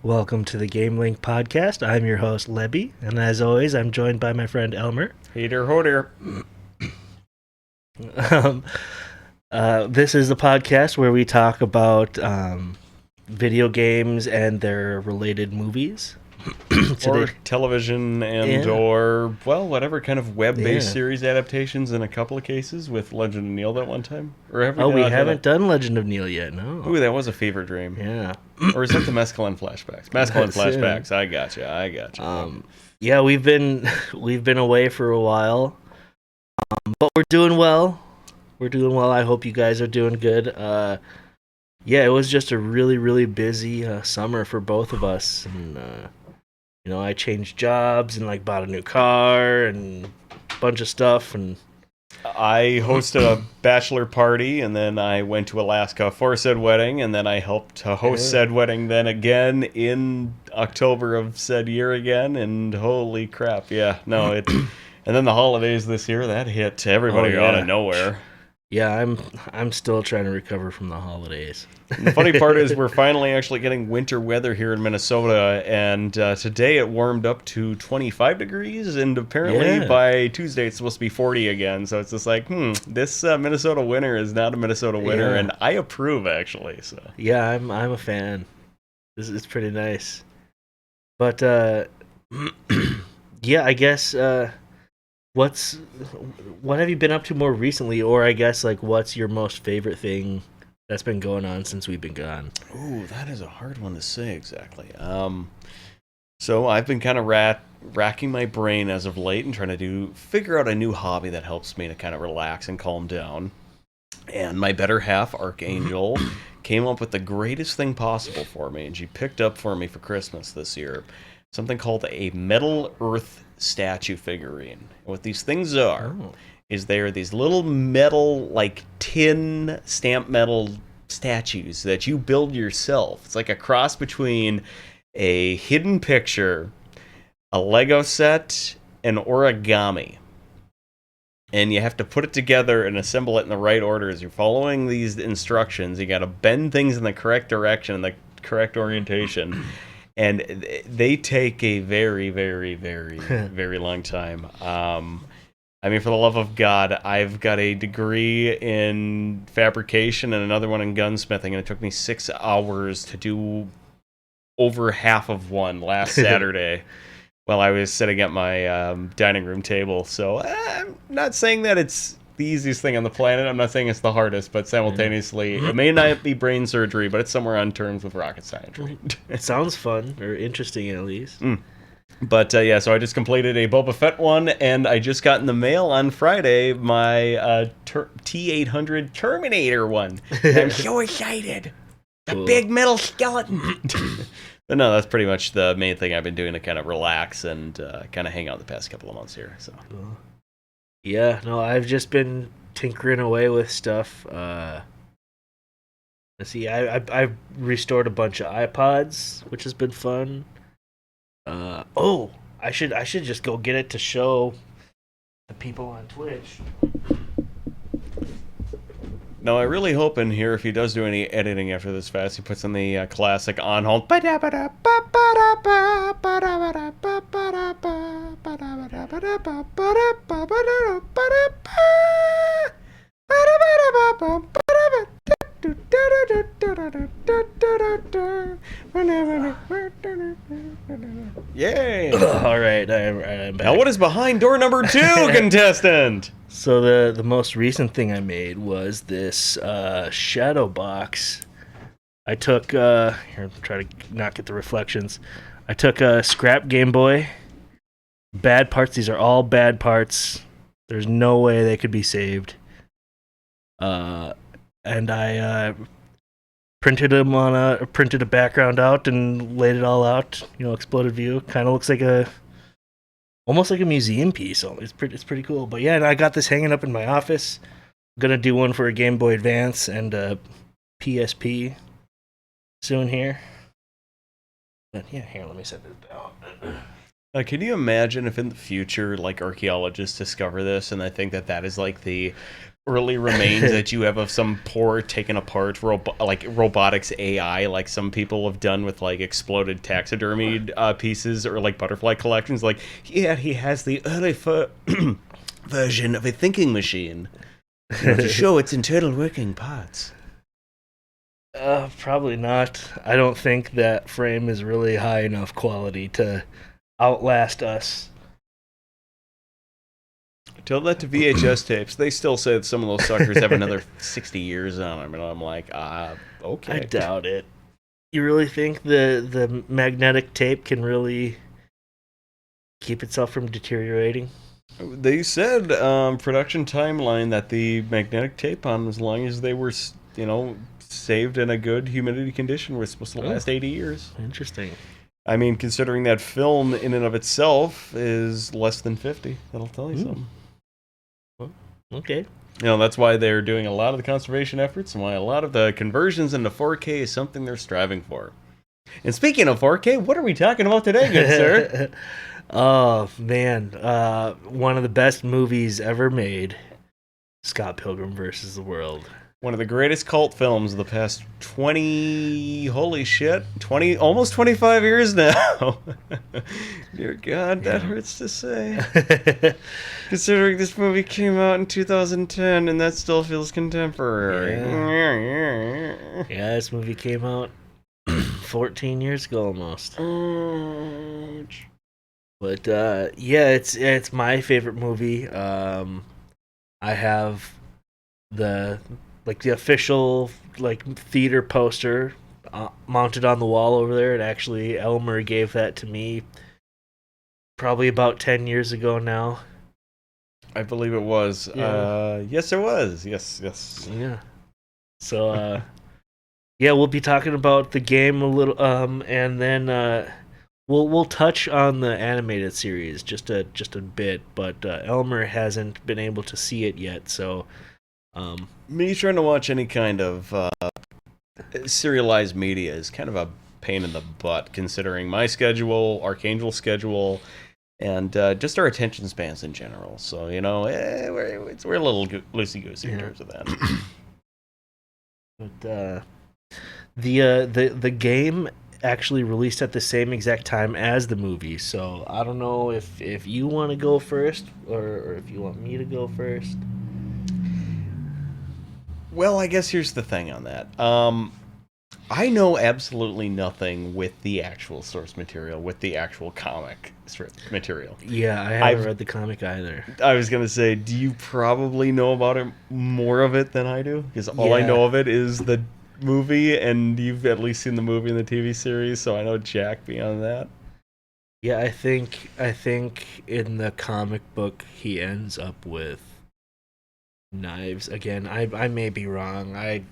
Welcome to the GameLink podcast. I'm your host, Lebbi, and as always, I'm joined by my friend Elmer. Hey there, ho there. This is the podcast where we talk about video games and their related movies. Or television or, well, whatever kind of web-based series adaptations in a couple of cases with Legend of Neil that one time. Or have we haven't done Legend of Neil yet, no. Ooh, that was a fever dream. Yeah. Or is that the Mescaline flashbacks? Mescaline flashbacks, I gotcha. Yeah, we've been away for a while, but we're doing well. I hope you guys are doing good. It was just a really, really busy summer for both of us, and I changed jobs and bought a new car and a bunch of stuff. And I hosted a bachelor party, and then I went to Alaska for said wedding, and then I helped to host said wedding then again in October of said year again, and holy crap, and then the holidays this year, that hit everybody out of nowhere. Yeah, I'm still trying to recover from the holidays. And the funny part is we're finally actually getting winter weather here in Minnesota, and today it warmed up to 25 degrees, and apparently by Tuesday it's supposed to be 40 again. So it's just like, this Minnesota winter is not a Minnesota winter, and I approve, actually. So yeah, I'm a fan. It's pretty nice. But I guess what have you been up to more recently, or I guess what's your most favorite thing that's been going on since we've been gone? Ooh, that is a hard one to say exactly. So I've been kind of racking my brain as of late and trying to figure out a new hobby that helps me to kind of relax and calm down. And my better half, Archangel, came up with the greatest thing possible for me, and she picked up for me for Christmas this year something called a Metal Earth statue figurine. And what these things are is they are these little metal, tin stamp metal statues that you build yourself. It's like a cross between a hidden picture, a Lego set, and origami. And you have to put it together and assemble it in the right order. As you're following these instructions, you got to bend things in the correct direction and the correct orientation. And they take a very, very, very, very long time. For the love of God, I've got a degree in fabrication and another one in gunsmithing, and it took me 6 hours to do over half of one last Saturday while I was sitting at my dining room table. So I'm not saying that it's the easiest thing on the planet. I'm not saying it's the hardest, but simultaneously, it may not be brain surgery, but it's somewhere on terms with rocket science. It sounds fun, or interesting at least. But so I just completed a Boba Fett one, and I just got in the mail on Friday my T-800 Terminator one. I'm so excited! The big metal skeleton! But no, that's pretty much the main thing I've been doing to kind of relax and kind of hang out the past couple of months here. So. Cool. Yeah, no, I've just been tinkering away with stuff. Let's see, I've restored a bunch of iPods, which has been fun. I should just go get it to show the people on Twitch. No, I really hope in here, if he does do any editing after this fast, he puts in the classic on hold. Yay! All right, I'm back. Now, what is behind door number 2, contestant? So the most recent thing I made was this shadow box. I took here, try to not get the reflections. I took a scrap Game Boy, bad parts. These are all bad parts. There's no way they could be saved. And I printed a background out and laid it all out. Exploded view. Kind of looks like almost like a museum piece. It's pretty cool. But yeah, and I got this hanging up in my office. I'm gonna do one for a Game Boy Advance and a PSP soon here. But yeah, here, let me set this down. Can you imagine if in the future, archaeologists discover this and they think that is the early remains that you have of some poor taken apart like robotics AI, like some people have done with like exploded taxidermied pieces or like butterfly collections. Like, yeah, he has the early version of a thinking machine, to show its internal working parts. Probably not. I don't think that frame is really high enough quality to outlast us. Tell that to VHS tapes. They still say that some of those suckers have another 60 years on them, and I'm like, okay. I doubt it. You really think the magnetic tape can really keep itself from deteriorating? They said production timeline that the magnetic tape on, as long as they were, saved in a good humidity condition, was supposed to last 80 years. Interesting. I mean, considering that film in and of itself is less than 50, that'll tell you something. Well, okay. That's why they're doing a lot of the conservation efforts and why a lot of the conversions into 4K is something they're striving for. And speaking of 4K, what are we talking about today, good sir? Oh, man. One of the best movies ever made. Scott Pilgrim Vs the World. One of the greatest cult films of the past 20, holy shit, 20, almost 25 years now. Dear God, that hurts to say. Considering this movie came out in 2010 and that still feels contemporary. Yeah, this movie came out 14 years ago almost. But it's my favorite movie. I have the official theater poster mounted on the wall over there. And actually, Elmer gave that to me probably about 10 years ago now. I believe it was. Yes, it was. Yes. Yeah. So, we'll be talking about the game a little, and then we'll touch on the animated series just a bit. But Elmer hasn't been able to see it yet, so. Me trying to watch any kind of serialized media is kind of a pain in the butt, considering my schedule, Archangel's schedule, and just our attention spans in general. So, we're a little loosey-goosey in terms of that. But the game actually released at the same exact time as the movie, so I don't know if you want to go first or if you want me to go first. Well, I guess here's the thing on that. I know absolutely nothing with the actual source material, with the actual comic strip material. Yeah, I haven't read the comic either. I was going to say, do you probably know about it, more of it than I do? Because all I know of it is the movie, and you've at least seen the movie and the TV series, so I know Jack beyond that. Yeah, I think in the comic book he ends up with knives. Again, I may be wrong. I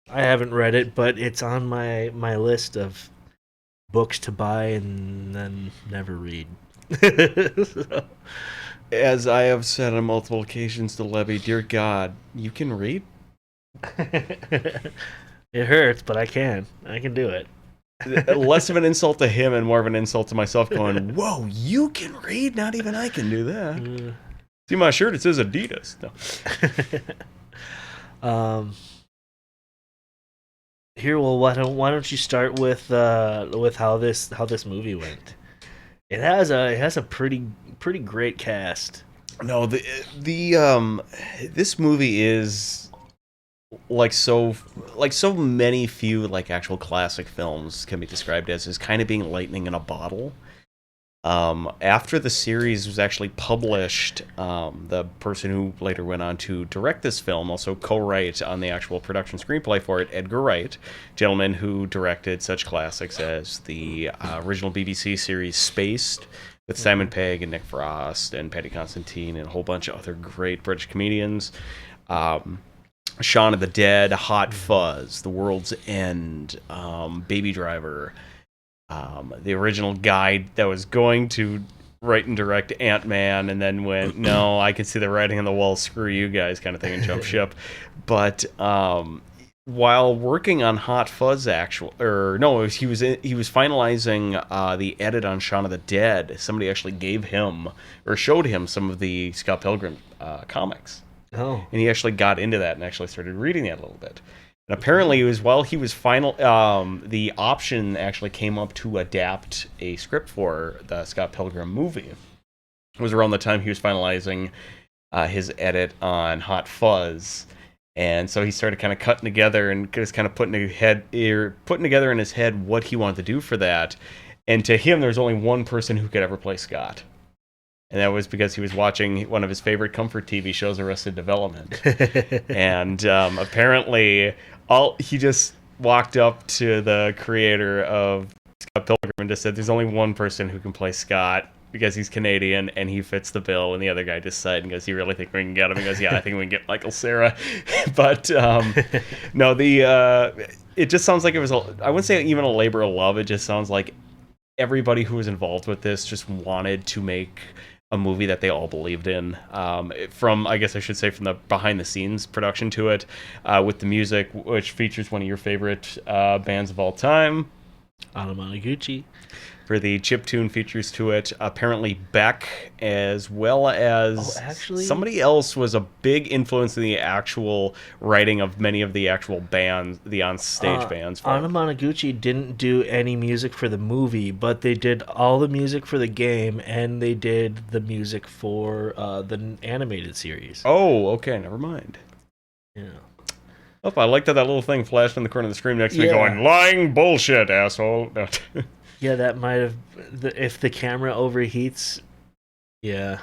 haven't read it, but it's on my list of books to buy and then never read. So. As I have said on multiple occasions to Lebbi, dear God, you can read? It hurts, but I can do it. Less of an insult to him and more of an insult to myself, going, whoa, you can read? Not even I can do that. See my shirt? It says Adidas. No. Here, well, why don't you start with how this movie went? It has a pretty great cast. No, this movie is like so many few actual classic films can be described as kind of being lightning in a bottle. After the series was actually published, the person who later went on to direct this film, also co-write on the actual production screenplay for it, Edgar Wright, gentleman who directed such classics as the original BBC series Spaced, with Simon Pegg and Nick Frost and Paddy Considine and a whole bunch of other great British comedians. Shaun of the Dead, Hot Fuzz, The World's End, Baby Driver, the original guy that was going to write and direct Ant-Man and then went, no, I can see the writing on the wall, screw you guys, kind of thing, and jump ship. But while working on Hot Fuzz, he was finalizing the edit on Shaun of the Dead. Somebody actually gave him or showed him some of the Scott Pilgrim comics. Oh. And he actually got into that and actually started reading that a little bit. And apparently, it was while he was the option actually came up to adapt a script for the Scott Pilgrim movie. It was around the time he was finalizing his edit on Hot Fuzz, and so he started kind of cutting together and just kind of putting together in his head what he wanted to do for that. And to him, there's only one person who could ever play Scott. And that was because he was watching one of his favorite comfort TV shows, Arrested Development. And apparently, he just walked up to the creator of Scott Pilgrim and just said, "There's only one person who can play Scott because he's Canadian and he fits the bill." And the other guy just said, and goes, "You really think we can get him?" He goes, "Yeah, I think we can get Michael Cera." But no, it just sounds like it was I wouldn't say even a labor of love. It just sounds like everybody who was involved with this just wanted to make a movie that they all believed in. From, I guess I should say, from the behind the scenes production to it, with the music, which features one of your favorite bands of all time, Anamanaguchi. For the chiptune features to it, apparently Beck, as well as somebody else, was a big influence in the actual writing of many of the actual bands, the on-stage bands. Anamanaguchi didn't do any music for the movie, but they did all the music for the game, and they did the music for the animated series. Oh, okay, never mind. Yeah. Oh, I liked that little thing flashed in the corner of the screen next to me going, "Lying bullshit, asshole." No. Yeah, that might have... If the camera overheats, yeah,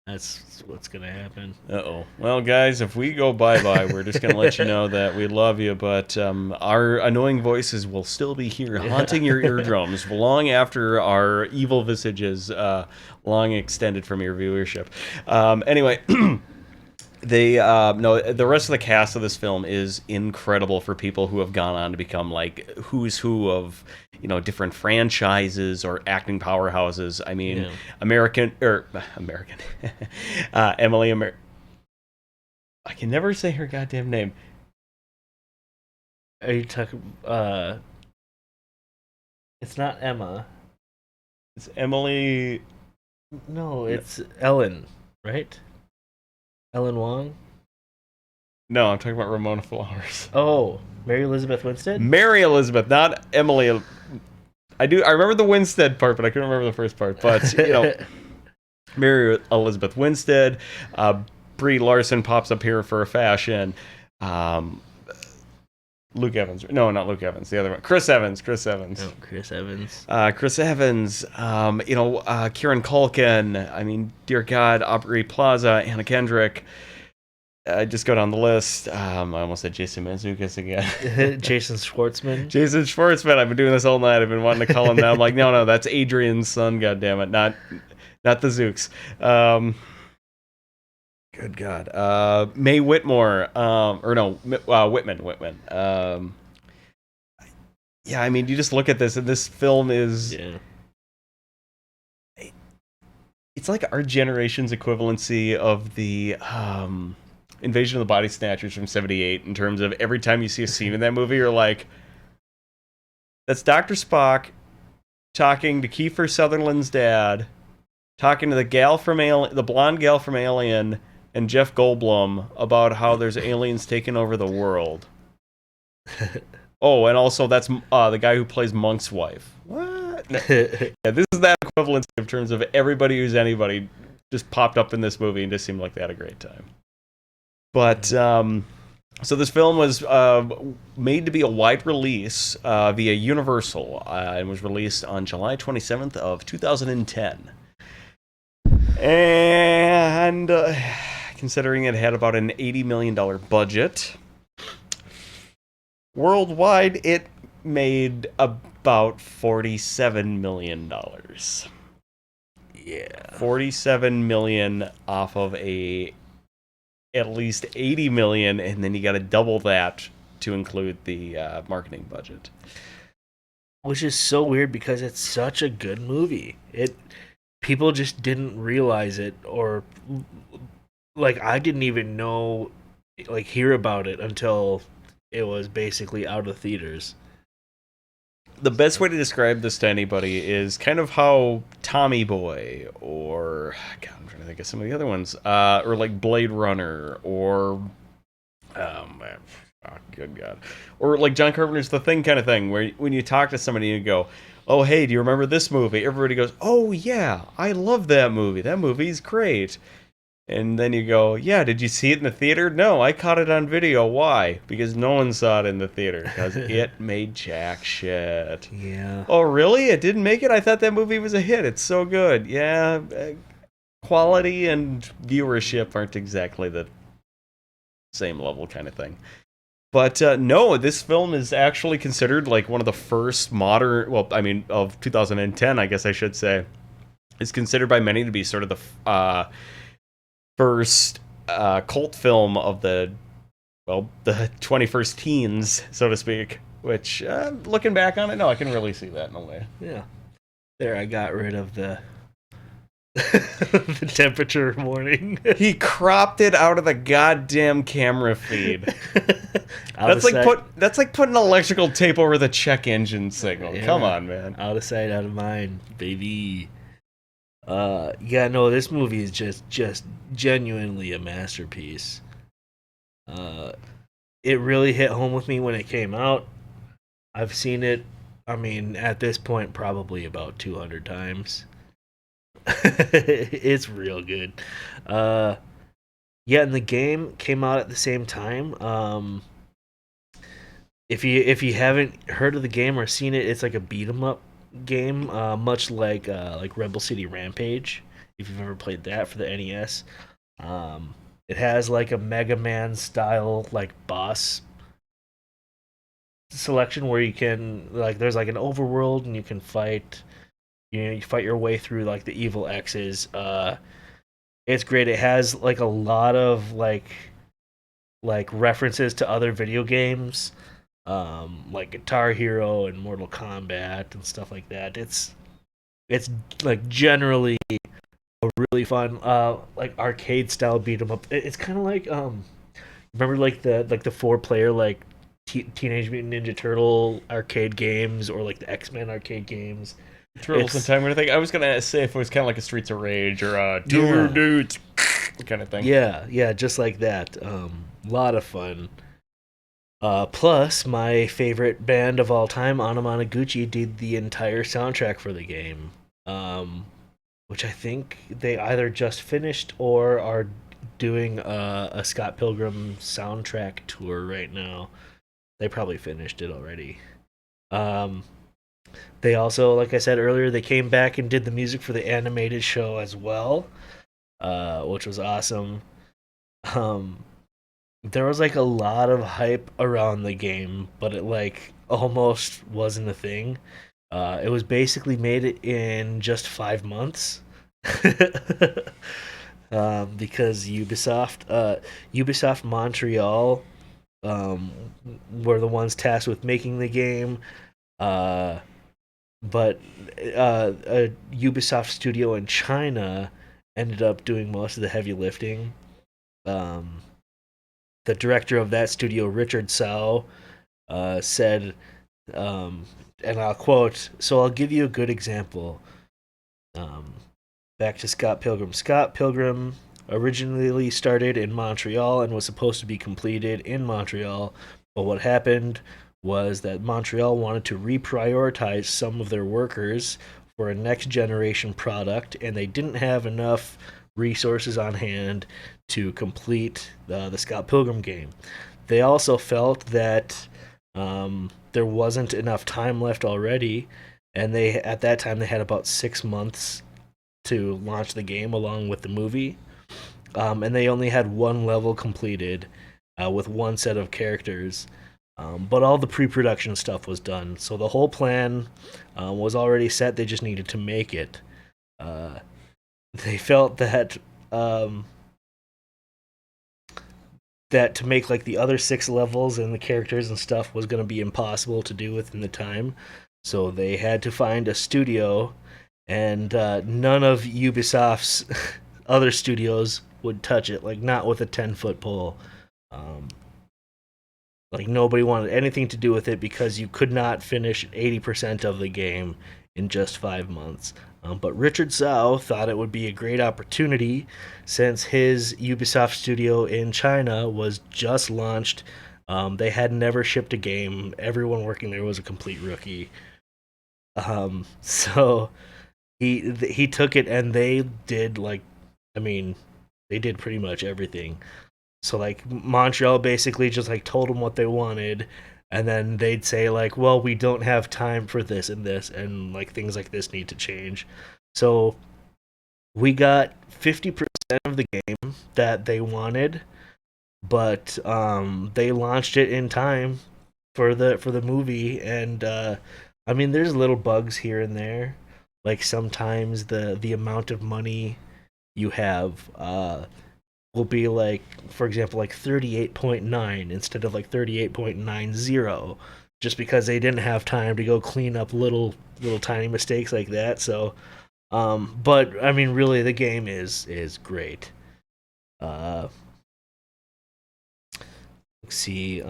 that's what's going to happen. Uh-oh. Well, guys, if we go bye-bye, we're just going to let you know that we love you, but our annoying voices will still be here haunting your eardrums long after our evil visages long extended from your viewership. Anyway... the rest of the cast of this film is incredible for people who have gone on to become like who's who of different franchises or acting powerhouses. I mean, American Emily I can never say her goddamn name. Are you talking? It's not Emma. It's Emily. No, it's Ellen, right? Ellen Wong? No, I'm talking about Ramona Flowers. Oh, Mary Elizabeth Winstead? Mary Elizabeth, not Emily. I remember the Winstead part, but I couldn't remember the first part. But, Mary Elizabeth Winstead. Brie Larson pops up here for a fashion. Luke Evans. No, not Luke Evans. The other one. Chris Evans. Oh, Chris Evans. Chris Evans. Kieran Culkin. I mean, dear God, Aubrey Plaza, Anna Kendrick. Just go down the list. I almost said Jason Mantzoukas again. Jason Schwartzman. Jason Schwartzman. I've been doing this all night. I've been wanting to call him that. I'm like, no, that's Adrian's son. God damn it, not the Zooks. Good God. Mae Whitmore. Whitman. Yeah, I mean, you just look at this, and this film is... Yeah. It's like our generation's equivalency of the Invasion of the Body Snatchers from 78 in terms of every time you see a scene in that movie, you're like, that's Dr. Spock talking to Kiefer Sutherland's dad, talking to the blonde gal from Alien, and Jeff Goldblum about how there's aliens taking over the world. Oh, and also that's the guy who plays Monk's wife. What? Yeah, this is that equivalent in terms of everybody who's anybody just popped up in this movie and just seemed like they had a great time. But so this film was made to be a wide release via Universal and was released on July 27th of 2010. And considering it had about an $80 million budget, worldwide it made about $47 million. Yeah. $47 million off of at least $80 million, and then you got to double that to include the marketing budget. Which is so weird because it's such a good movie. People just didn't realize it, or like I didn't even know, hear about it until it was basically out of theaters. The best way to describe this to anybody is kind of how Tommy Boy or God, I'm trying to think of some of the other ones, or like Blade Runner or man, oh, good God, or like John Carpenter's The Thing kind of thing, where when you talk to somebody and you go, "Oh, hey, do you remember this movie?" Everybody goes, "Oh yeah, I love that movie. That movie's great." And then you go, "Yeah, did you see it in the theater?" "No, I caught it on video." "Why?" "Because no one saw it in the theater, because it made jack shit." Yeah. "Oh, really? It didn't make it? I thought that movie was a hit. It's so good." Yeah, quality and viewership aren't exactly the same level kind of thing. But no, this film is actually considered like one of the first modern, well, I mean, of 2010, I guess I should say, is considered by many to be sort of the first cult film of the 21st teens, so to speak. Which, looking back on it, no, I can really see that in a way. Yeah. There, I got rid of the the temperature warning. He cropped it out of the goddamn camera feed. That's like putting electrical tape over the check engine signal. Yeah. Come on, man. Out of sight, out of mind, baby. Yeah, no, this movie is just genuinely a masterpiece. It really hit home with me when it came out. I've seen it, I mean, at this point, probably about 200 times. It's real good. Yeah, and the game came out at the same time. If you haven't heard of the game or seen it, it's like a beat 'em up game, much like Rebel City Rampage. If you've ever played that for the NES, it has like a Mega Man style like boss selection where you can like there's like an overworld and you can fight. You know, you fight your way through like the evil X's. It's great. It has like a lot of like references to other video games, like Guitar Hero and Mortal Kombat and stuff like that. It's like generally a really fun like arcade style beat 'em up. It's kind of like remember like the 4-player like Teenage Mutant Ninja Turtle arcade games or like the X-Men arcade games. Turtles in Time or anything. I was gonna say if it was kind of like a Streets of Rage or a dudes kind of thing. Yeah, just like that. A lot of fun. Plus, my favorite band of all time, Anamanaguchi, did the entire soundtrack for the game, which I think they either just finished or are doing a Scott Pilgrim soundtrack tour right now. They probably finished it already. They also, like I said earlier, they came back and did the music for the animated show as well, which was awesome. There was like a lot of hype around the game, but it like almost wasn't a thing. It was basically made in just 5 months. Because Ubisoft Montreal were the ones tasked with making the game. But a Ubisoft studio in China ended up doing most of the heavy lifting. The director of that studio, Richard Sau, said, and I'll quote, "So I'll give you a good example." Back to Scott Pilgrim. Scott Pilgrim originally started in Montreal and was supposed to be completed in Montreal, but what happened was that Montreal wanted to reprioritize some of their workers for a next generation product, and they didn't have enough resources on hand to complete the Scott Pilgrim game. They also felt that there wasn't enough time left already, and they at that time they had about 6 months to launch the game along with the movie, and they only had one level completed with one set of characters. But all the pre-production stuff was done, so the whole plan was already set. They just needed to make it. They felt that that to make like the other 6 levels and the characters and stuff was going to be impossible to do within the time, so they had to find a studio, and none of Ubisoft's other studios would touch it, like not with a 10-foot pole. Like nobody wanted anything to do with it because you could not finish 80% of the game in just 5 months. But Richard Zhao thought it would be a great opportunity since his Ubisoft studio in China was just launched. They had never shipped a game. Everyone working there was a complete rookie. So he took it and they did like, I mean, they did pretty much everything. So like Montreal basically just like told them what they wanted, and then they'd say like, well, we don't have time for this, and like things like this need to change. So we got 50% of the game that they wanted, but they launched it in time for the movie, and I mean, there's little bugs here and there, like sometimes the amount of money you have will be like, for example, like 38.9 instead of like 38.90, just because they didn't have time to go clean up little tiny mistakes like that. So but I mean, really, the game is great. uh let's see.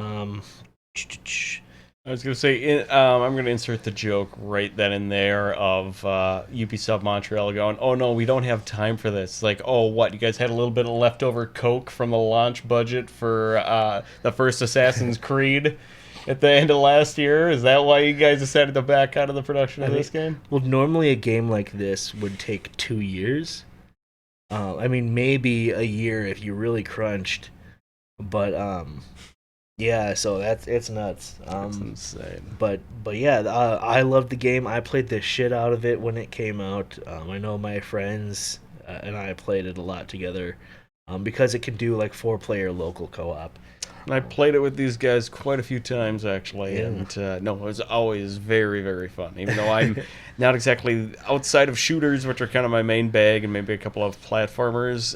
I was going to say, I'm going to insert the joke right then and there of Ubisoft Montreal going, oh no, we don't have time for this. Like, oh, what? You guys had a little bit of leftover coke from the launch budget for the first Assassin's Creed at the end of last year? Is that why you guys decided to back out of the production of this game? Well, normally a game like this would take 2 years. I mean, maybe a year if you really crunched, but yeah. So it's nuts. That's insane. But yeah, I loved the game. I played the shit out of it when it came out. I know my friends and I played it a lot together, because it can do like 4-player local co-op. I played it with these guys quite a few times, actually, Yeah. and no, it was always very, very fun. Even though I'm not exactly outside of shooters, which are kind of my main bag, and maybe a couple of platformers,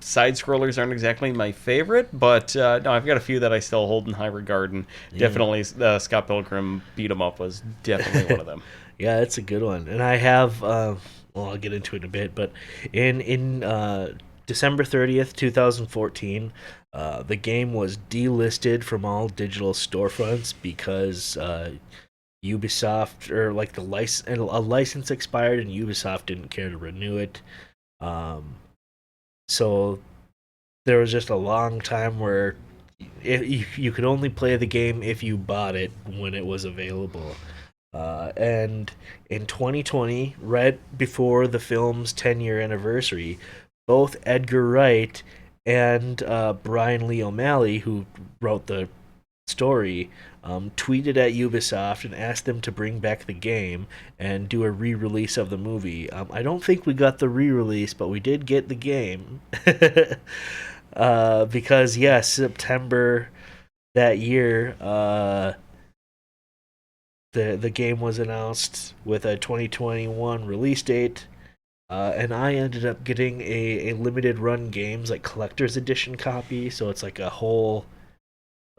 side scrollers aren't exactly my favorite, but no, I've got a few that I still hold in high regard, and definitely Scott Pilgrim Beat 'em Up was definitely one of them. Yeah, it's a good one, and I have. Well, I'll get into it in a bit, but in December 30th, 2014, the game was delisted from all digital storefronts because Ubisoft, or like a license expired and Ubisoft didn't care to renew it. Um, so there was just a long time where you could only play the game if you bought it when it was available. And in 2020, right before the film's 10-year anniversary, both Edgar Wright and Brian Lee O'Malley, who wrote the story, tweeted at Ubisoft and asked them to bring back the game and do a re-release of the movie. I don't think we got the re-release, but we did get the game. Because yes, September that year, the game was announced with a 2021 release date. And I ended up getting a limited run games like collector's edition copy, so it's like a whole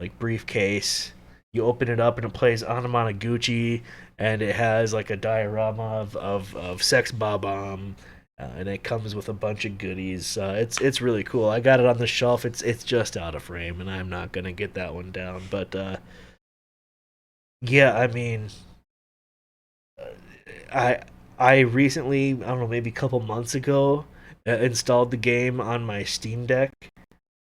like briefcase. You open it up and it plays Anamanaguchi, and it has like a diorama of Sex Bob-omb, and it comes with a bunch of goodies. It's really cool. I got it on the shelf. It's just out of frame, and I'm not gonna get that one down. But yeah, I mean, I I recently, I don't know, maybe a couple months ago, installed the game on my Steam Deck,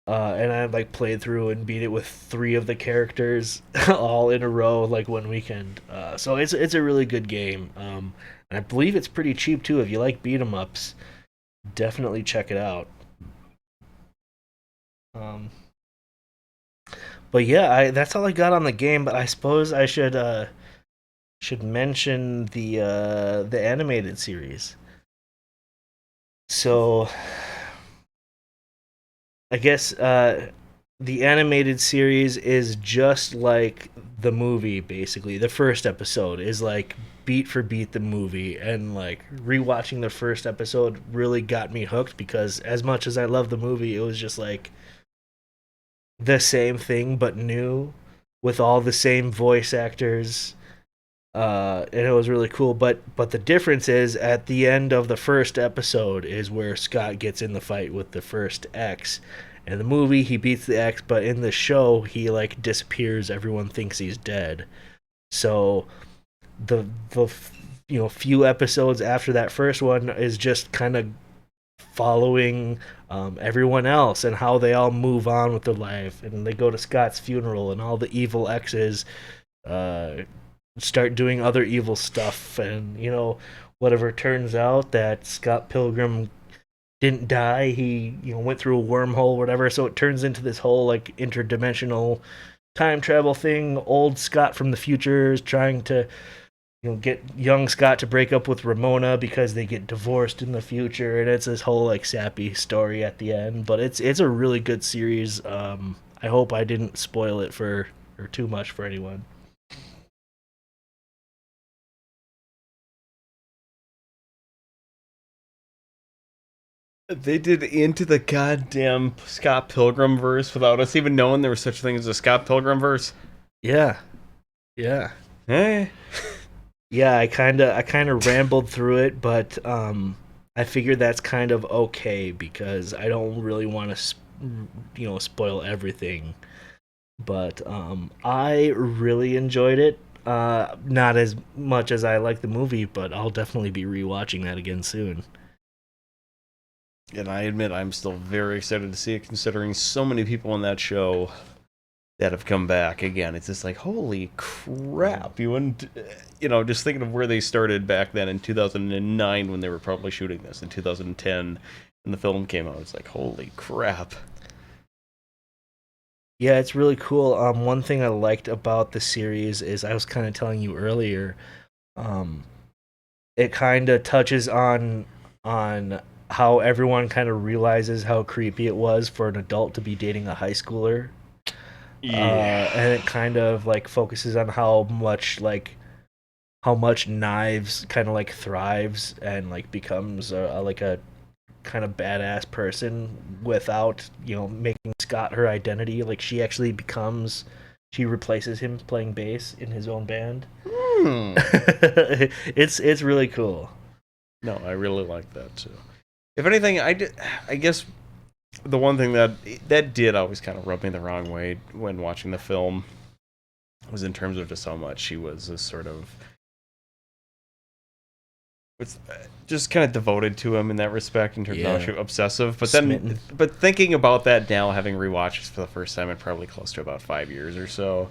and I like played through and beat it with 3 of the characters all in a row, like one weekend. So it's a really good game, and I believe it's pretty cheap too. If you like beat 'em ups, definitely check it out. Um, but yeah, that's all I got on the game. But I suppose I should mention the animated series. So I guess the animated series is just like the movie. Basically, the first episode is like beat for beat the movie, and like rewatching the first episode really got me hooked because as much as I love the movie, it was just like the same thing but new, with all the same voice actors. And it was really cool. But the difference is at the end of the first episode is where Scott gets in the fight with the first X. In the movie, he beats the X, but in the show, he like disappears. Everyone thinks he's dead. So the few episodes after that first one is just kind of following everyone else and how they all move on with their life, and they go to Scott's funeral, and all the evil exes uh, start doing other evil stuff, and whatever turns out that Scott Pilgrim didn't die. He went through a wormhole, whatever. So it turns into this whole like interdimensional time travel thing. Old Scott from the future is trying to get young Scott to break up with Ramona because they get divorced in the future, and it's this whole like sappy story at the end. But it's a really good series. I hope I didn't spoil it for or too much for anyone. They did Into the goddamn Scott Pilgrim verse without us even knowing there was such a thing as a Scott Pilgrim verse. Yeah, yeah, Eh. yeah. I kind of rambled through it, but I figured that's kind of okay because I don't really want to spoil everything. But I really enjoyed it. Not as much as I like the movie, but I'll definitely be rewatching that again soon. And I admit I'm still very excited to see it, considering so many people on that show that have come back again. It's just like, holy crap! You wouldn't, just thinking of where they started back then in 2009 when they were probably shooting this in 2010 when the film came out. It's like, holy crap! Yeah, it's really cool. One thing I liked about the series is I was kind of telling you earlier. Um, it kind of touches on how everyone kind of realizes how creepy it was for an adult to be dating a high schooler. Yeah. And it kind of like focuses on how much Knives kind of like thrives and like becomes like a kind of badass person without making Scott her identity. Like she replaces him playing bass in his own band. Hmm. It's really cool. No, I really like that too. If anything, I guess the one thing that did always kind of rub me the wrong way when watching the film was in terms of just how much she was a sort of it's just kind of devoted to him in that respect in terms of how she was obsessive. But Smitten. but thinking about that now, having rewatched this for the first time in probably close to about 5 years or so,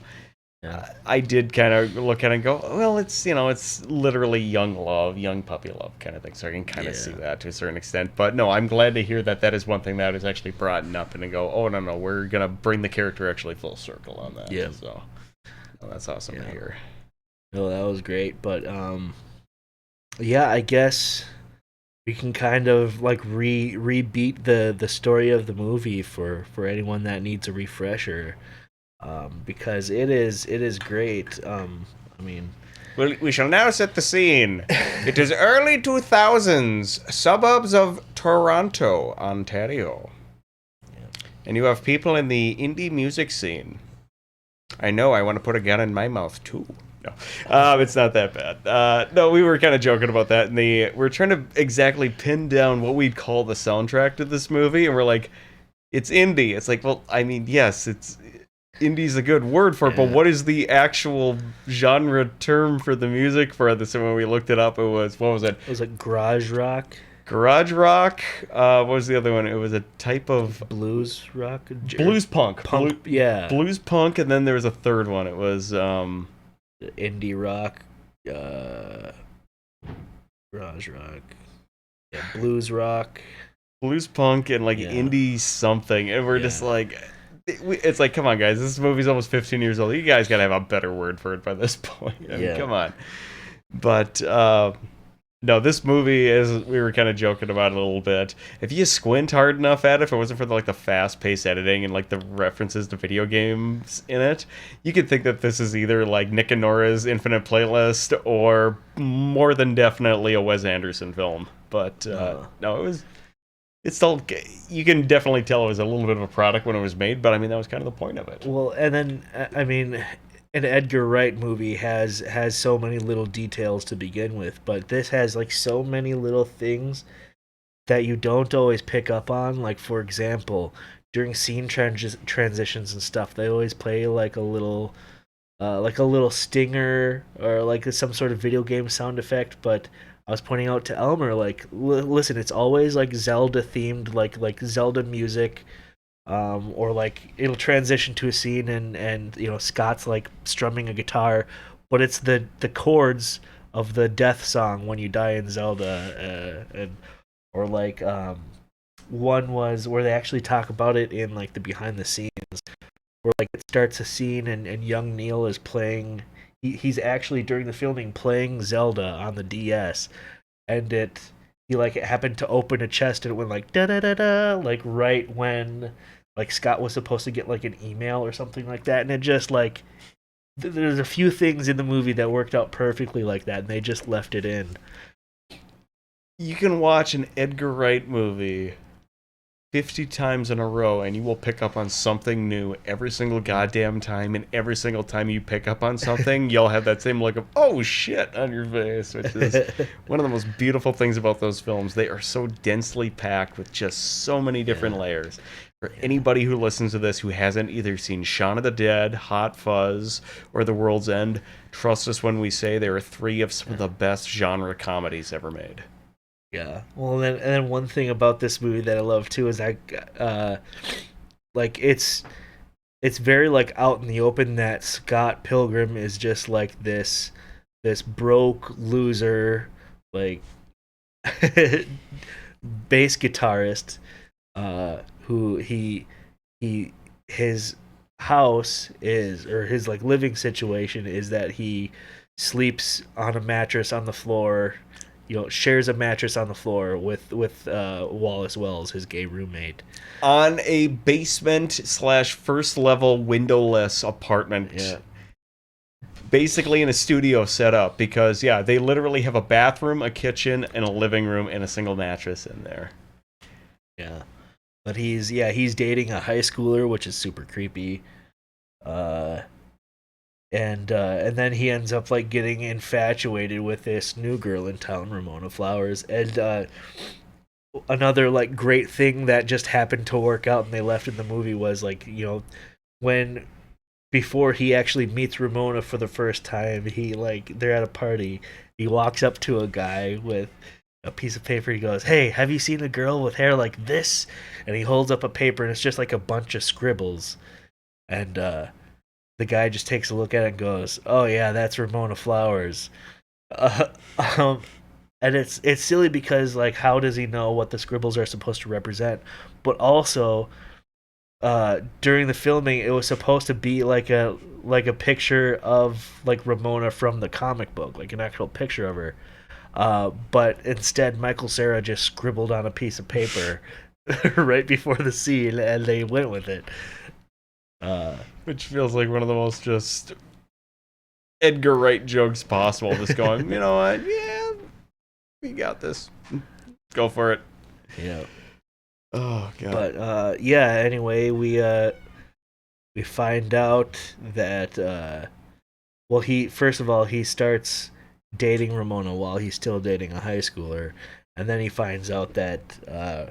Yeah. I did kind of look at it and go, well, it's literally young love, young puppy love kind of thing. So I can kind of see that to a certain extent. But no, I'm glad to hear that is one thing that is actually brought up and to go, oh, no, we're going to bring the character actually full circle on that. Yeah. So that's awesome to hear. No, that was great. But yeah, I guess we can kind of like rebeat the story of the movie for anyone that needs a refresher. Because it is great. I mean, Well, we shall now set the scene. It is early 2000s, suburbs of Toronto, Ontario. And you have people in the indie music scene. I know, I want to put a gun in my mouth, too. No, it's not that bad. No, we were kind of joking about that. And we're trying to exactly pin down what we'd call the soundtrack to this movie. And we're like, it's indie. It's like, well, I mean, yes, indie's a good word for it, but what is the actual genre term for the music for this? And when we looked it up, it was, what was it? It was like garage rock. Garage rock. What was the other one? It was a type of blues rock. Blues punk. Yeah. Blues punk, and then there was a third one. It was indie rock. Garage rock. Yeah, blues rock. Blues punk and like indie something. And we're just like, it's like, come on, guys. This movie's almost 15 years old. You guys got to have a better word for it by this point. I mean, come on. But no, this movie, as we were kind of joking about it a little bit, if you squint hard enough at it, if it wasn't for the fast-paced editing and like the references to video games in it, you could think that this is either like Nick and Nora's Infinite Playlist or more than definitely a Wes Anderson film. But no, it's still, you can definitely tell it was a little bit of a product when it was made, but I mean, that was kind of the point of it. Well, and then, I mean, an Edgar Wright movie has so many little details to begin with, but this has like so many little things that you don't always pick up on. Like for example, during scene transitions and stuff, they always play like a little stinger or like some sort of video game sound effect. But I was pointing out to Elmer, like, listen, it's always like Zelda themed, like Zelda music, or like it'll transition to a scene and Scott's like strumming a guitar, but it's the chords of the death song when you die in Zelda, and or like one was where they actually talk about it in like the behind the scenes, where like it starts a scene and young Neil is playing. He's actually during the filming playing Zelda on the DS, and it happened to open a chest and it went like da da da da, like right when like Scott was supposed to get like an email or something like that, and it just like there's a few things in the movie that worked out perfectly like that, and they just left it in. You can watch an Edgar Wright movie 50 times in a row and you will pick up on something new every single goddamn time, and every single time you pick up on something you'll have that same look of oh shit on your face, which is one of the most beautiful things about those films. They are so densely packed with just so many different layers. For anybody who listens to this who hasn't either seen Shaun of the Dead, Hot Fuzz, or The World's End, trust us when we say there are three of some of the best genre comedies ever made. Yeah. Well, and then one thing about this movie that I love too is like it's very like out in the open that Scott Pilgrim is just like this broke loser, like bass guitarist, who he his house is, or his like living situation is that he sleeps on a mattress on the floor, shares a mattress on the floor with Wallace Wells, his gay roommate, on a basement / first level windowless apartment. Yeah. Basically in a studio setup, because they literally have a bathroom, a kitchen, and a living room, and a single mattress in there. Yeah. But he's dating a high schooler, which is super creepy. And then he ends up like getting infatuated with this new girl in town, Ramona Flowers. And another like great thing that just happened to work out and they left in the movie was like, when before he actually meets Ramona for the first time, they're at a party. He walks up to a guy with a piece of paper. He goes, "Hey, have you seen a girl with hair like this?" And he holds up a paper and it's just like a bunch of scribbles. And the guy just takes a look at it and goes, "Oh yeah, that's Ramona Flowers." And it's silly because like, how does he know what the scribbles are supposed to represent? But also, during the filming, it was supposed to be like a picture of like Ramona from the comic book, like an actual picture of her. But instead, Michael Cera just scribbled on a piece of paper right before the scene, and they went with it. Which feels like one of the most just Edgar Wright jokes possible. Just going, you know what? Yeah, we got this. Go for it. Yeah. Oh god. But anyway, we find out that he starts dating Ramona while he's still dating a high schooler, and then he finds out that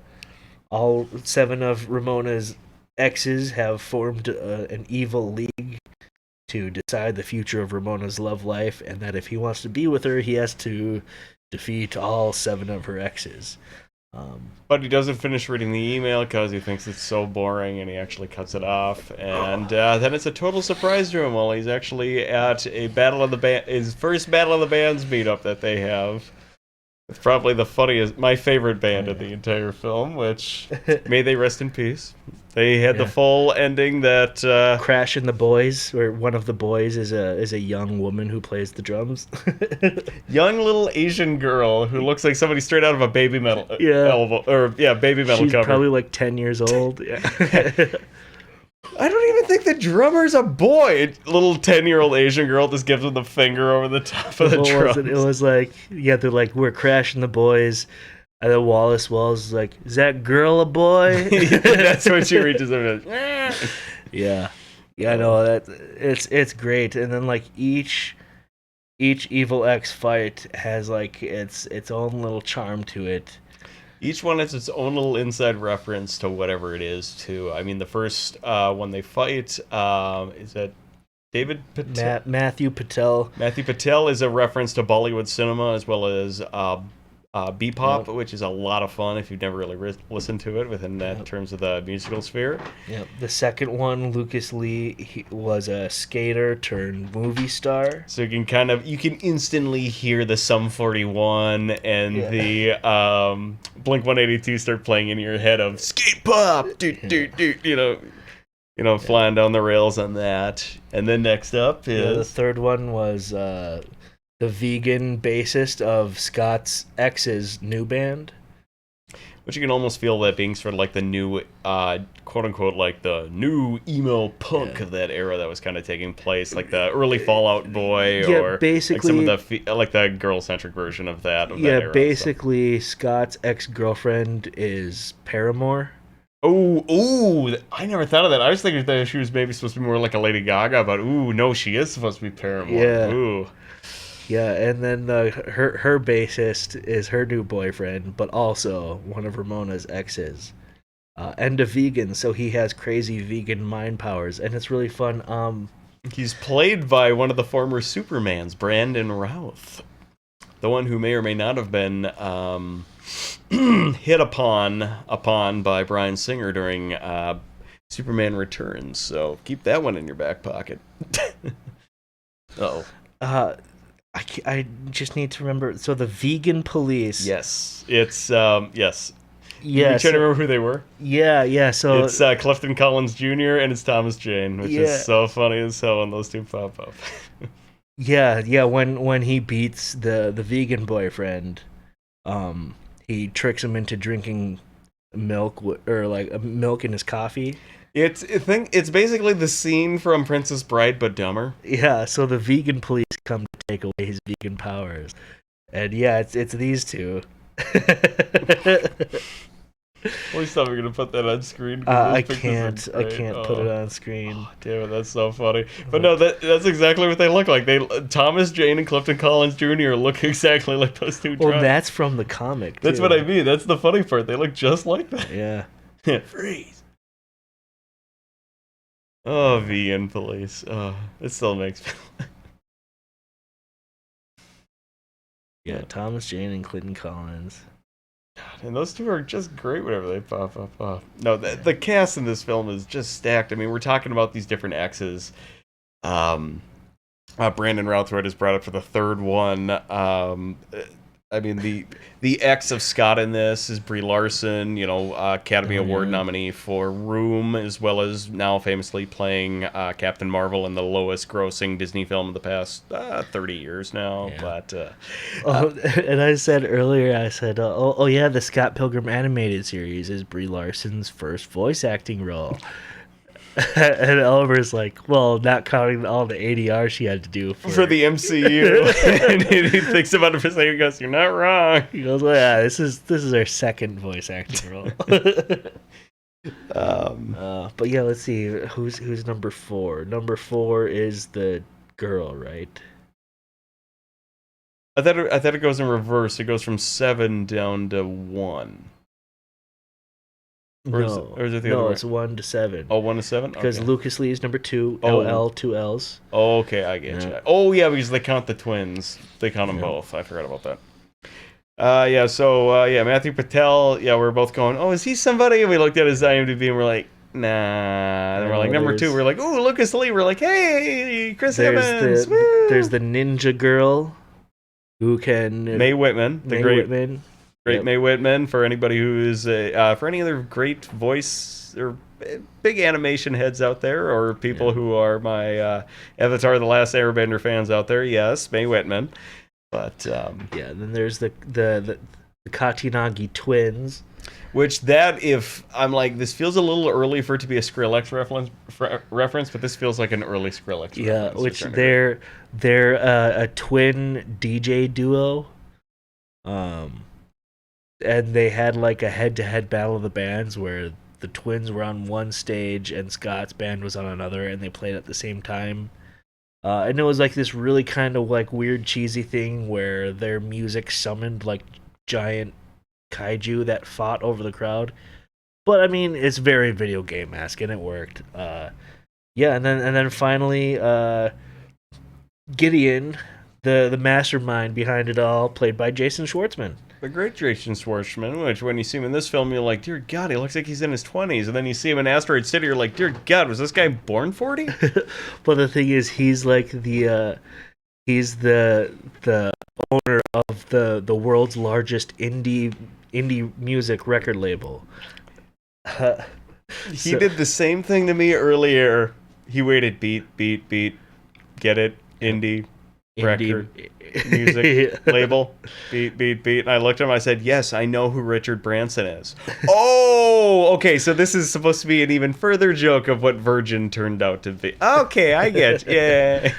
all 7 of Ramona's exes have formed an evil league to decide the future of Ramona's love life, and that if he wants to be with her, he has to defeat all 7 of her exes. But he doesn't finish reading the email because he thinks it's so boring, and he actually cuts it off. And then it's a total surprise to him while he's actually at a his first Battle of the Bands meetup that they have. It's probably the funniest, my favorite band in the entire film, which, may they rest in peace. They had the full ending that Crash and the Boys, where one of the boys is a young woman who plays the drums. Young little Asian girl who looks like somebody straight out of a Baby Metal Baby Metal She's cover. Probably like 10 years old. Yeah. I don't even think the drummer's a boy. Little 10-year-old Asian girl just gives him the finger over the top of the drums. It was like, they're like, "We're Crashing the Boys." And then Wallace Wells is like, "Is that girl a boy?" That's when she reaches over. Yeah. Yeah, I know that it's great, and then like each Evil X fight has like its own little charm to it. Each one has its own little inside reference to whatever it is, too. I mean, the first one they fight, is that David Patel? Matthew Patel. Matthew Patel is a reference to Bollywood cinema as well as Bebop, Yep. which is a lot of fun if you've never really listened to it within that terms of the musical sphere. Yep. The second one, Lucas Lee, he was a skater turned movie star. So you can instantly hear the Sum 41 and the Blink 182 start playing in your head of skate pop, flying down the rails on that. And then next up is the third one was the vegan bassist of Scott's ex's new band. which you can almost feel that being sort of like the new, quote unquote, like the new emo punk of that era that was kind of taking place, like the early Fall Out Boy, or basically like some of the like the girl-centric version of that. That era, basically, Scott's ex-girlfriend is Paramore. Oh, I never thought of that. I was thinking that she was maybe supposed to be more like a Lady Gaga, but no, she is supposed to be Paramore. Yeah. Ooh. Yeah, and then her bassist is her new boyfriend, but also one of Ramona's exes, and a vegan, so he has crazy vegan mind powers, and it's really fun. He's played by one of the former Supermans, Brandon Routh, the one who may or may not have been hit upon by Bryan Singer during Superman Returns. So keep that one in your back pocket. I just need to remember. So the vegan police. Yes, it's yes. Yeah, you trying to remember who they were? Yeah. So it's Clifton Collins Jr. and it's Thomas Jane, which is so funny as hell when those two pop up. yeah. When he beats the vegan boyfriend, he tricks him into drinking milk or like milk in his coffee. It's basically the scene from Princess Bride, but dumber. Yeah, so the vegan police come to take away his vegan powers, and it's these two. Please tell me you're gonna put that on screen. I can't put it on screen. Oh, damn it, that's so funny. But no, that's exactly what they look like. Thomas Jane and Clifton Collins Jr. look exactly like those two. Well, that's from the comic. That's what I mean. That's the funny part. They look just like that. Yeah. Freeze. Oh, vegan police. Oh, it still makes me. Yeah, Thomas Jane and Clinton Collins. And those two are just great whenever they pop up. No, the cast in this film is just stacked. I mean, we're talking about these different exes. Brandon Routhwood is brought up for the third one. I mean, the ex of Scott in this is Brie Larson, Academy Award nominee for Room, as well as now famously playing Captain Marvel in the lowest grossing Disney film of the past 30 years now. Yeah. But and I said earlier, the Scott Pilgrim animated series is Brie Larson's first voice acting role. And Oliver's like, well, not counting all the ADR she had to do for the MCU. And he thinks about it for a second. He goes, "You're not wrong." He goes, "Well, yeah, this is our second voice acting role." But yeah, let's see who's number 4. Number 4 is the girl, right? I thought it goes in reverse. It goes from 7 down to 1. Or is it the other way? It's 1 to 7. Oh, 1 to 7? Because Lucas Lee is number 2, LL, 2 L's. Oh, okay, I get you. Oh, yeah, because they count the twins. They count them both. I forgot about that. So Matthew Patel, we're both going, oh, is he somebody? And we looked at his IMDb and we're like, nah. And we're like, number 2, we're like, oh, Lucas Lee. We're like, hey, Chris Evans. There's the ninja girl who can... Mae Whitman. Great Mae Whitman, for anybody who is for any other great voice or big animation heads out there, or people who are my Avatar: The Last Airbender fans out there. Yes, Mae Whitman. But then there's the Katinagi twins. Which if I'm like, this feels a little early for it to be a Skrillex reference, but this feels like an early Skrillex reference. Yeah, which they're a twin DJ duo. And they had like a head-to-head battle of the bands where the twins were on one stage and Scott's band was on another, and they played at the same time. And it was like this really kind of like weird cheesy thing where their music summoned like giant kaiju that fought over the crowd. But I mean, it's very video game-esque, and it worked. Yeah, and then finally, Gideon, the mastermind behind it all, played by Jason Schwartzman. The great Jason Schwartzman, which when you see him in this film, you're like, dear God, he looks like he's in his 20s. And then you see him in Asteroid City, you're like, dear God, was this guy born 40? But the thing is, he's like he's the owner of the world's largest indie music record label. He did the same thing to me earlier. He waited beat, get it, indie record music label, beat. And I looked at him, I said, yes, I know who Richard Branson is. Oh, okay, so this is supposed to be an even further joke of what Virgin turned out to be. Okay, I get you. Yeah.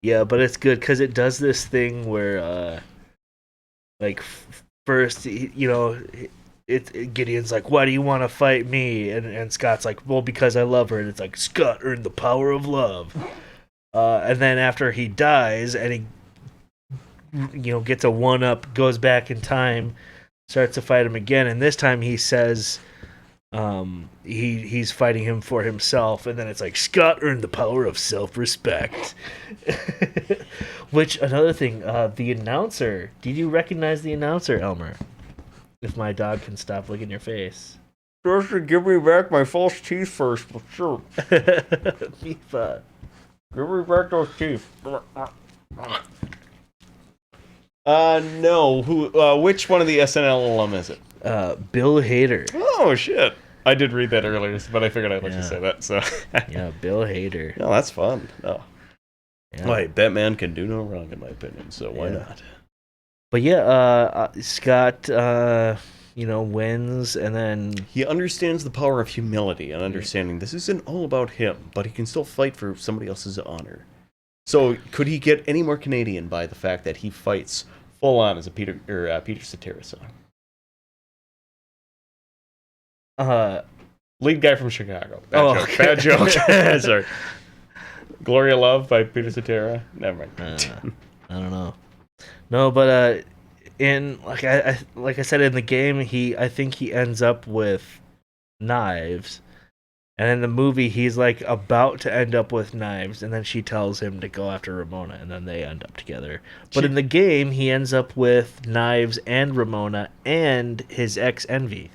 Yeah, but it's good because it does this thing where, like, first, Gideon's like, why do you want to fight me? And Scott's like, well, because I love her. And it's like, Scott earned the power of love. And then after he dies and he, gets a 1-up, goes back in time, starts to fight him again. And this time he says he's fighting him for himself. And then it's like, Scott earned the power of self-respect. Which, another thing, the announcer, did you recognize the announcer, Elmer? If my dog can stop licking your face. Just to give me back my false teeth first, but sure. Mifa. Give me back those teeth. No. Which one of the SNL alum is it? Bill Hader. Oh, shit. I did read that earlier, but I figured I'd let you say that, so. Yeah, Bill Hader. No, that's fun. Oh. Yeah. Wait, Batman can do no wrong, in my opinion, so why not? But yeah, Scott, wins, and then he understands the power of humility and understanding this isn't all about him, but he can still fight for somebody else's honor. So, could he get any more Canadian by the fact that he fights full on as a Peter Cetera song? Lead guy from Chicago. Bad joke. Sorry. Gloria Love by Peter Cetera. Never mind. I don't know. No, but in like I said in the game, I think he ends up with knives, and in the movie he's like about to end up with knives, and then she tells him to go after Ramona, and then they end up together. But in the game, he ends up with knives and Ramona and his ex Envy.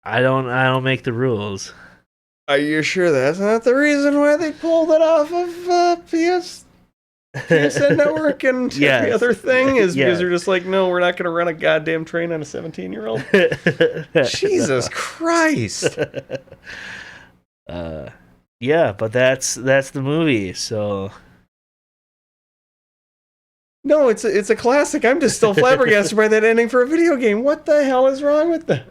I don't make the rules. Are you sure that's not the reason why they pulled it off of PSN Network and the other thing is because they're just like, no, we're not going to run a goddamn train on a 17-year-old? Jesus Christ. Yeah, but that's the movie, so... No, it's a classic. I'm just still flabbergasted by that ending for a video game. What the hell is wrong with that?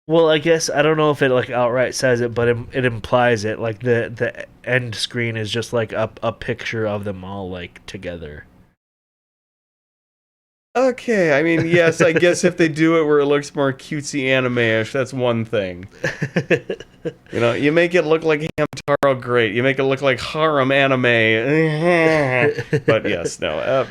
Well, I guess I don't know if it like outright says it, but it implies it. Like the end screen is just like a picture of them all like together. Okay, I mean, yes, I guess if they do it where it looks more cutesy anime-ish, that's one thing. You make it look like Hamtaro, great. You make it look like harem anime. But yes, no.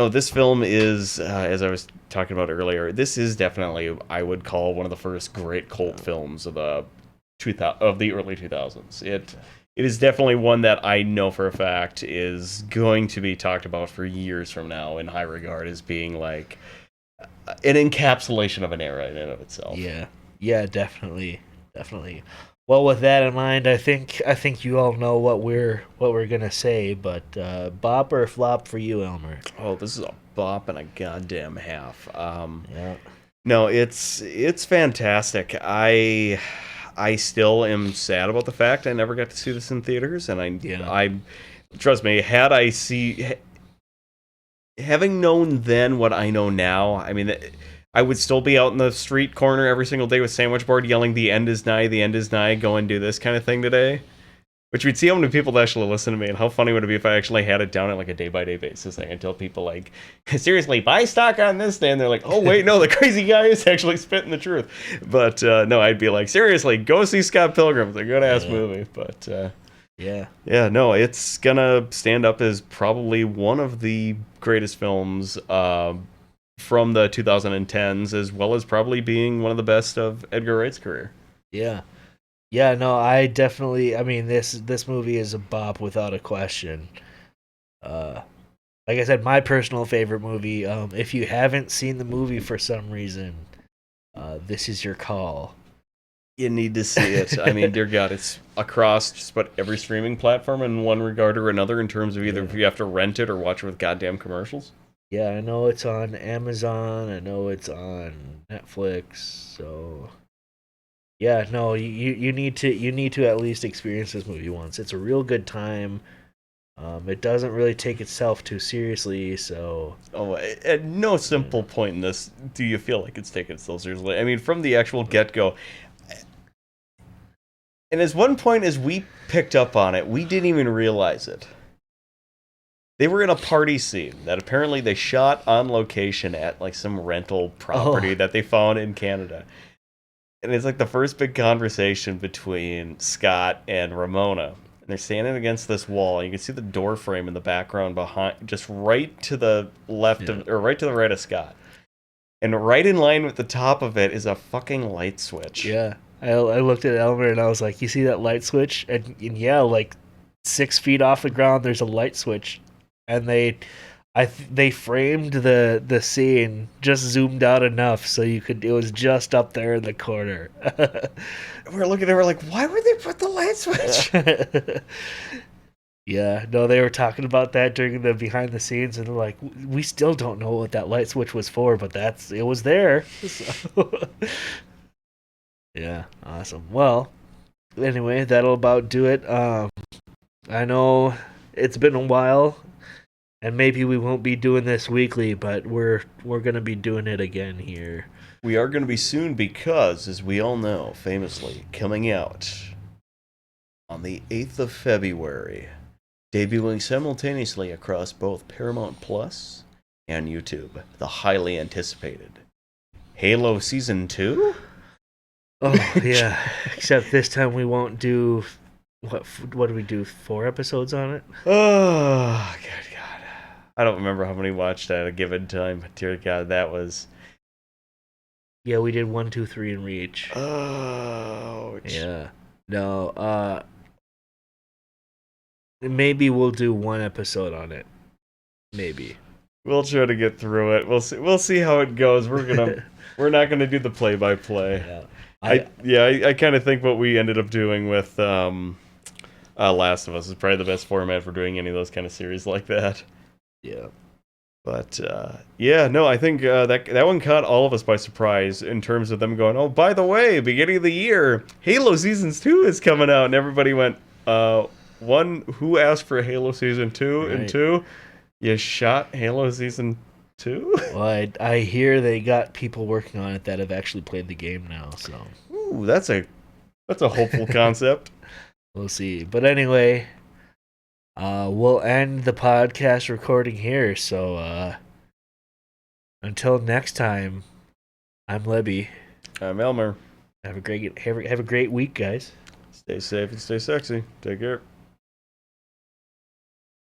This film is, as I was talking about earlier, this is definitely, I would call, one of the first great cult films of the early 2000s. It is definitely one that I know for a fact is going to be talked about for years from now in high regard as being like an encapsulation of an era in and of itself. Yeah, definitely. Well, with that in mind, I think you all know what we're gonna say, but bop or flop for you, Elmer? Oh, this is a bop and a goddamn half. No, it's fantastic. I still am sad about the fact I never got to see this in theaters, and I trust me, having known then what I know now, I mean, I would still be out in the street corner every single day with sandwich board yelling, the end is nigh, go and do this kind of thing today. Which we'd see how many people actually listen to me, and how funny would it be if I actually had it down on like a day-by-day basis. I can tell people like, seriously, buy stock on this day, and they're like, oh wait, no, the crazy guy is actually spitting the truth. But no, I'd be like, seriously, go see Scott Pilgrim. It's a good-ass movie. But yeah, no, it's gonna stand up as probably one of the greatest films from the 2010s, as well as probably being one of the best of Edgar Wright's career. Yeah. Yeah, no, I definitely. I mean, this movie is a bop without a question. Like I said, my personal favorite movie. If you haven't seen the movie for some reason, this is your call. You need to see it. I mean, dear God, it's across just about every streaming platform in one regard or another, in terms of either if you have to rent it or watch it with goddamn commercials. Yeah, I know it's on Amazon. I know it's on Netflix. So. Yeah, no, you need to at least experience this movie once. It's a real good time. It doesn't really take itself too seriously, so. Oh, at no simple point in this do you feel like it's taken itself seriously. I mean, from the actual get-go. And as one point as we picked up on it, we didn't even realize it. They were in a party scene that apparently they shot on location at like some rental property that they found in Canada. And it's like the first big conversation between Scott and Ramona. And they're standing against this wall. And you can see the door frame in the background behind, just right to the left of, or right to the right of Scott. And right in line with the top of it is a fucking light switch. Yeah. I looked at Elmer and I was like, you see that light switch? And yeah, like 6 feet off the ground, there's a light switch. And they framed the scene, just zoomed out enough so you could. It was just up there in the corner. We're looking at it, we're like, why would they put the light switch? Yeah, no, they were talking about that during the behind the scenes, and they're like, we still don't know what that light switch was for, but it was there. So. Yeah, awesome. Well, anyway, that'll about do it. I know it's been a while. And maybe we won't be doing this weekly, but we're going to be doing it again here. We are going to be soon because, as we all know, famously, coming out on the 8th of February, debuting simultaneously across both Paramount Plus and YouTube, the highly anticipated Halo Season 2? Oh, yeah. Except this time we won't do... What do we do? 4 episodes on it? Oh, God. I don't remember how many watched at a given time, but dear God, that was... Yeah, we did 1, 2, 3 in Reach. Oh. Yeah. No, maybe we'll do 1 episode on it. Maybe. We'll try to get through it. We'll see how it goes. We're not gonna do the play-by-play. Yeah. I kind of think what we ended up doing with Last of Us is probably the best format for doing any of those kind of series like that. Yeah. But, I think that one caught all of us by surprise in terms of them going, oh, by the way, beginning of the year, Halo Season 2 is coming out. And everybody went, one, who asked for Halo Season 2? Right. And 2, you shot Halo Season 2? Well, I hear they got people working on it that have actually played the game now, so. Ooh, that's a hopeful concept. We'll see. But anyway... we'll end the podcast recording here. So until next time, I'm Lebbi. I'm Elmer. Have a great week, guys. Stay safe and stay sexy. Take care.